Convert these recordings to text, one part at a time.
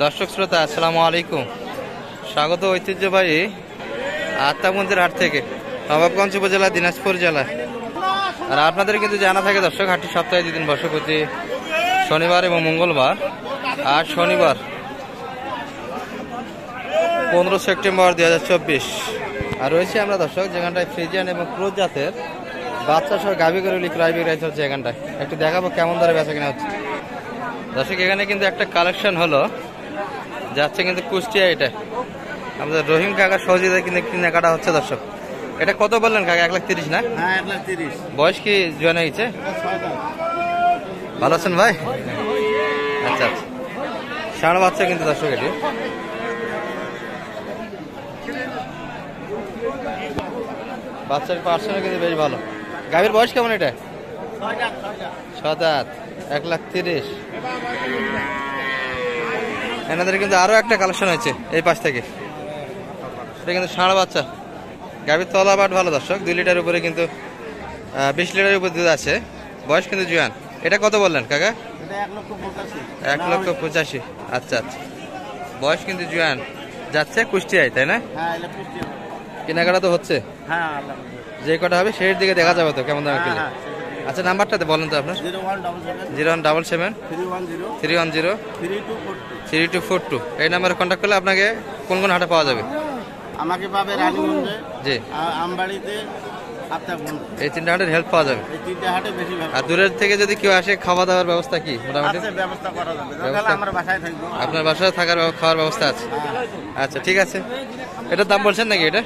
দর্শক শ্রোতা আসসালামু আলাইকুম। স্বাগত ঐতিহ্যবাহী আত্মাগঞ্জের হাট থেকে, নবাবগঞ্জ উপজেলা, দিনাজপুর জেলা। আর আপনাদের কিন্তু জানা থাকে দর্শক, হাটটি সপ্তাহে 2 দিন বসে, প্রতি শনিবার এবং মঙ্গলবার। আর শনিবার 15 সেপ্টেম্বর 2024। আর রয়েছে আমরা দর্শক যেখানটায় ফ্রিজিয়ান এবং ক্রোজ জাতের বাচ্চা সহ গাভী গরুগুলি ক্রয় বিক্রয় চলছে। এখানটায় একটু দেখাবো কেমন দরে বেচা কিনা হচ্ছে। দর্শক এখানে কিন্তু একটা কালেকশন হলো যাচ্ছে কিন্তু কুষ্টিয়া। এটা আমাদের রহিম কাকার সহযোগিতা কিন্তু কেনাকাটা হচ্ছে দর্শক। এটা কত বললেন কাকা? 1,30,000 না? হ্যাঁ, 1,30,000। বয়স কি জোয়ান হয়েছে? ভালো আছেন ভাই? আচ্ছা আচ্ছা, ষাঁড় বাচ্চা কিন্তু দর্শক। এটি বাচ্চার পার্সেন্ট কিন্তু বেশ ভালো। গাভীর বয়স কেমন? এটা 6 দাঁত, 1,30,000। এনাদের কিন্তু আরো একটা কালেকশন হয়েছে এই পাশ থেকে। এটা কিন্তু ষাঁড় বাচ্চা। গাভীর তলা বাট ভালো দর্শক, 2 লিটার উপরে কিন্তু 20 লিটারের উপর দুধ আছে। বয়স কিন্তু জুয়ান। এটা কত বললেন কাকা? 1,85,000। আচ্ছা আচ্ছা, বয়স কিন্তু জুয়ান। যাচ্ছে কুষ্টিয়ায়, তাই না? কেনাকাটা তো হচ্ছে, যে কটা হবে সেই দিকে দেখা যাবে তো কেমন দামে কিনলে। আচ্ছা, নাম্বারটাতে বলেন তো আপনার। 0177 310 3242। এই নাম্বারে কন্ট্যাক্ট করলে আপনাকে কোন কোন হাটে পাওয়া যাবে? আমাকে পাবে রানীগঞ্জে, জি, আমবাড়িতে, এই 3টা হাটের হেল্প পাওয়া যাবে। এই 3টে হাটে বেশি ভালো। আর দূরের থেকে যদি কেউ আসে, খাওয়া দাওয়ার ব্যবস্থা কি মোটামুটি? আছে, ব্যবস্থা করা যাবে। তাহলে আমরা বাসায় থাকবো। আপনার বাসায় থাকার খাওয়ার ব্যবস্থা আছে? আচ্ছা ঠিক আছে। এটার দাম বলছেন নাকি? এটা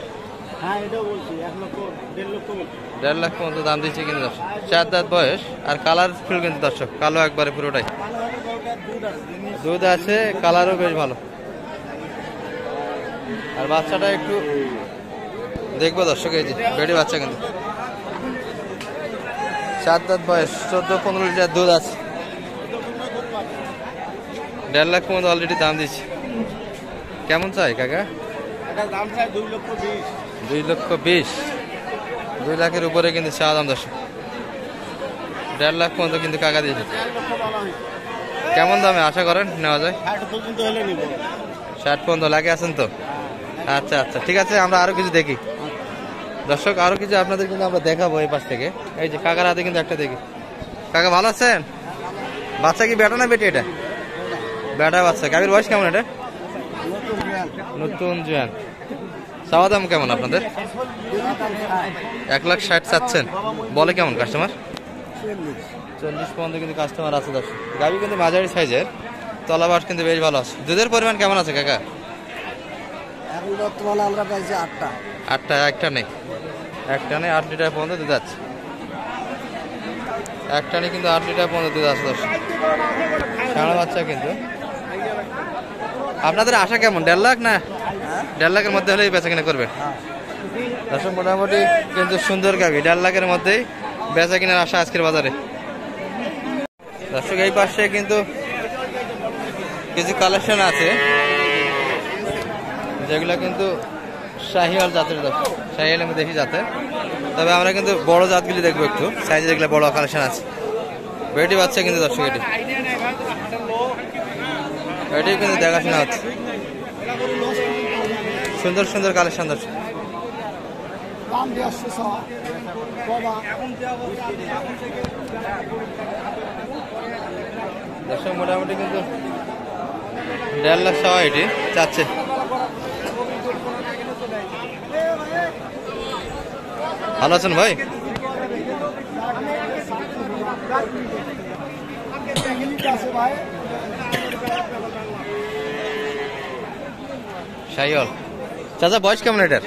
হ্যাঁ, এটাও বলছি 1,00,000 1,50,000 বলছি। 1.5 লাখ মতো দাম দিচ্ছে কিন্তু দর্শক। 4 দাঁত বয়স আর কালারফুল কিন্তু দর্শক, কালো একবারে পুরোটাই। দুধ আছে, কালারও বেশ ভালো। আর বাচ্চাটা একটু দেখবো দর্শক। এই যে বেড়ি বাচ্চা কিন্তু, 4 দাঁত বয়স, 14-15 লিটার দুধ আছে। 1.5 লাখ মতো অলরেডি দাম দিচ্ছে। কেমন চাই কাকা? এটার দাম চাই 2,20,000। 2,20,000। 2 লাখের উপরে কিন্তু চা দাম দর্শক। 1.5 লাখ মতো কিন্তু কাকা দিয়েছে। কেমন দামে আশা করেন নেওয়া যায়? 60 পর্যন্ত হলে নিব। 60 পর্যন্ত লাগে আছেন তো? আচ্ছা আচ্ছা ঠিক আছে, আমরা আরো কিছু দেখি দর্শক। আরো কিছু আপনাদের কিন্তু আমরা দেখাবো এই পাশ থেকে। এই যে কাকার হাতে কিন্তু একটা দেখি। কাকা ভালো আছেন? বাচ্চা কি বেটা না বেটি? এটা বেটা বাচ্চা। গাভীর বয়স কেমন? এটা নতুন জোয়ান। চাওয়া দাম কেমন আপনাদের? 1,60,000 চাচ্ছেন। বলে কেমন কাস্টমার? 40 পর্যন্ত কিন্তু কাস্টমার আছে দর্শক। গাভী কিন্তু মাঝারি সাইজের, তলাবাস কিন্তু বেশ ভালো আছে। দুধের পরিমাণ কেমন আছে কাকা? এখন বর্তমানে আমরা পাইছি 8টা। 8টা? একটা নেই, একটা নেই। 8 লিটার পর্যন্ত দুধ আছে। একটা নেই কিন্তু 8 লিটার পর্যন্ত দুধ আছে দর্শক। ষাঁড় বাচ্চা কিন্তু। আপনাদের আশা কেমন? 1.5 লাখ না? 1.5 লাখের মধ্যে হলেই বেচা কিনা করবেন দর্শক? মোটামুটি কিন্তু সুন্দর গাভী, 1.5 লাখের মধ্যেই বেচা কিনার আশা আজকের বাজারে দর্শক। এই পাশে কিন্তু কিছু কালেকশন আছে যেগুলো কিন্তু শাহিওয়াল জাতের দর্শক। শাহিওয়াল আমি দেখি জাতের, তবে আমরা কিন্তু বড় জাতগুলি দেখবো একটু। সাইজে যেগুলো বড় কালেকশন আছে। বেটি বাচ্চা কিন্তু দর্শক। এটি কিন্তু দেখাশোনা হচ্ছে। সুন্দর সুন্দর কালেকশন দর্শক। দর্শক মোটামুটি কিন্তু 1.5 লাখ সবাই এটি চাচ্ছে। ভালো আছেন ভাই? শাহিওয়াল চাচা, বয়স কেমন এটার?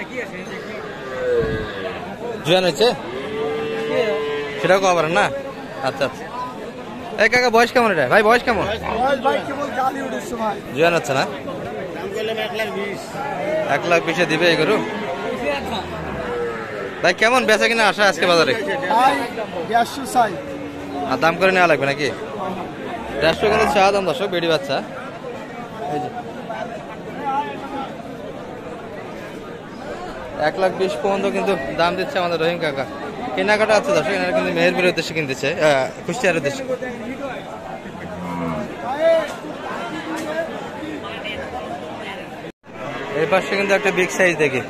জোয়ান হয়েছে সেটাও কবার না? আচ্ছা আচ্ছা। এই কাকা বয়স কেমন এটা? ভাই বয়স কেমন? জোয়ান হচ্ছে না? 1,20,000 দিবে এই গরু ভাই? কেমন বেচা কিনা আশা আজকে বাজারে? আর দাম করে নেওয়া লাগবে নাকি? 150 কিন্তু চা দাম দর্শক। বেড়ি বাচ্চা। এই যে 1,20,000 পর্যন্ত কিন্তু দাম দিচ্ছে আমাদের রহিম কাকা। কেনাকাটা আছে দর্শক। এনারা কিন্তু মেহেরপুরের উদ্দেশ্যে কিনতেছে, কুষ্টিয়ার উদ্দেশ্যে। এই পাশে কিন্তু একটা বিগ সাইজ দেখি,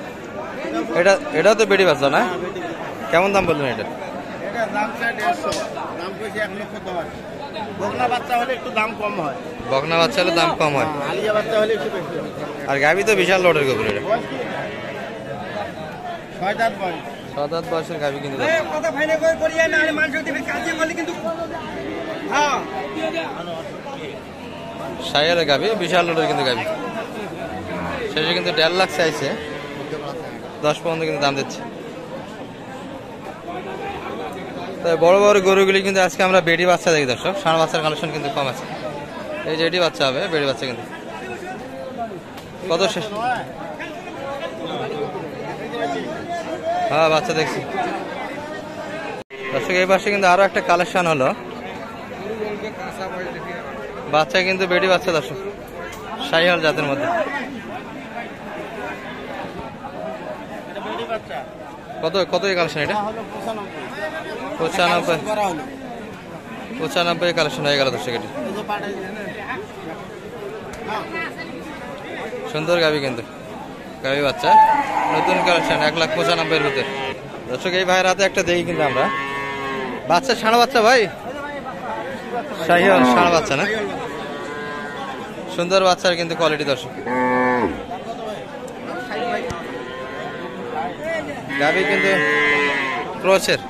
এটাও তো বেডি বাচ্চা না? কেমন দাম বললেন এটা? এটা দাম চাই 150, দাম কইছে 1,10,000। বকনা বাচ্চা হলে একটু দাম কম হয়, বকনা বাচ্চা হলে দাম কম হয়, আলিয়া বাচ্চা হলে একটু বেশি হয়। আর গাভী তো বিশাল লোডের গোবর। এটা বয়স কি? 6 দাঁত বয়স। 7 দাঁত বয়সের গাভী কিন্তু। কথা ফাইনাল করে করিয়া না, আরে মাংস দিবে কাজে বলে কিন্তু। হ্যাঁ, সাইয়ালের গাভী, বিশাল লোডের কিন্তু গাভী। শেষে কিন্তু 1.5 লাখ চাইছে, 10 পর্যন্ত কিন্তু দাম দিচ্ছে। তাই বড় বড় গরুগুলি কিন্তু আজকে আমরা বেডি বাচ্চা দেখি দর্শক, ষাঁড় বাচ্চার কালেকশন কিন্তু কম আছে। এই যে এটি বাচ্চা হবে, বেডি বাচ্চা কিন্তু কত শেষ। হ্যাঁ বাচ্চা দেখছি দর্শক। এই পাশে কিন্তু আরো একটা কালেকশন হলো, বাচ্চা কিন্তু বেডি বাচ্চা দর্শক, শাহিওয়াল জাতের মধ্যে। কত কত কালেকশন এটা? 95 কালেকশন হয়ে গেল দর্শক। এটি সুন্দর গাভী কিন্তু, গাভী বাচ্চা নতুন কালেকশন 1,95,000 ভিতরে দর্শক। এই ভাইয়ের হাতে একটা দেখি কিন্তু আমরা, বাচ্চা ষাঁড় বাচ্চা ভাই, শাহিওয়াল ষাঁড় বাচ্চা না? সুন্দর বাচ্চার কিন্তু কোয়ালিটি দর্শক। গাভী কিন্তু ক্রসের।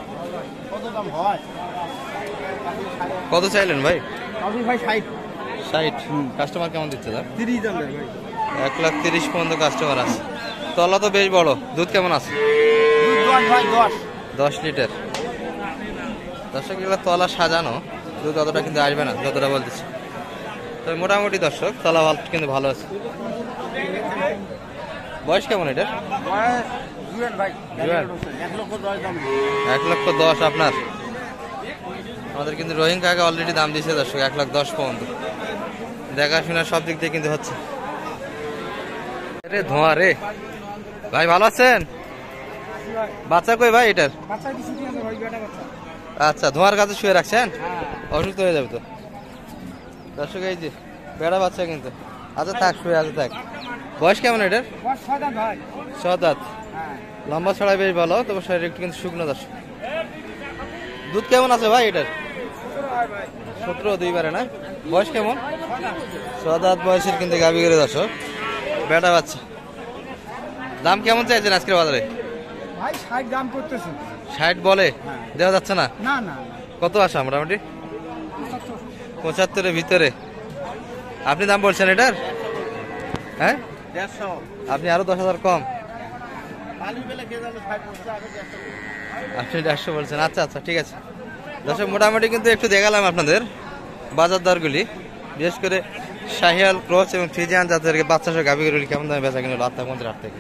কত চাইলেন ভাই? 60। কাস্টমার কেমন দিচ্ছে দাম? 1,30,000 পর্যন্ত কাস্টমার আছে। তলা তো বেশ বড়, দুধ কেমন আছে? 10 লিটার দর্শক। এগুলো তলা সাজানো, দুধ অতটা কিন্তু আসবে না যতটা বলতেছি। তবে মোটামুটি দর্শক তলা কিন্তু ভালো আছে। বয়স কেমন এটা? 1,10,000 আপনার। আমাদের কিন্তু রহিম কাকা অলরেডি দাম দিয়েছে দর্শক 1,10,000 পর্যন্ত। দেখাশোনা সব দিক দিয়ে কিন্তু হচ্ছে। রে ধোঁয়া রে ভাই, ভালো আছেন? বাচ্চা কই ভাই এটার? আচ্ছা, ধোঁয়ার কাছে শুয়ে রাখছেন, অসুস্থ হয়ে যাবে তো দর্শক। এই যে বেড়া বাচ্চা কিন্তু। আচ্ছা থাক, শুয়ে আছে থাক। বয়স কেমন এটার? 6 দাঁত। লম্বা ছড়াই বেশ ভালো, তবে শরীর একটু কিন্তু শুকনো দর্শক। দুধ কেমন আছে ভাই এটার? 17 দুইবারে না? বয়স কেমন? 6 দাঁত বয়সের কিন্তু গাভী করে দর্শক, বেটা বাচ্চা। দাম কেমন চাইছেন আজকের বাজারে? ভাই 60 দাম করতেছে। 60 বলে, দেওয়া যাচ্ছে না? না না, কত আসা মোটামুটি? 75-এর ভিতরে। আপনি দাম বলছেন এটার? হ্যাঁ, 150। আপনি আরো 10,000 কম। আপনি 150 বলছেন? আচ্ছা আচ্ছা, ঠিক আছে দর্শক। মোটামুটি কিন্তু একটু দেখালাম আপনাদের বাজার দরগুলি, বিশেষ করে শাহিয়াল, ক্রস এবং ফ্রিজিয়ান জাতের বাচ্চা সহ গাভীগুলি কেমন দামে বেচা কিনে রাত মন্দির হাট থেকে।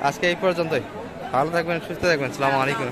আজকে এই পর্যন্তই। ভালো থাকবেন, সুস্থ থাকবেন। আসসালামু আলাইকুম।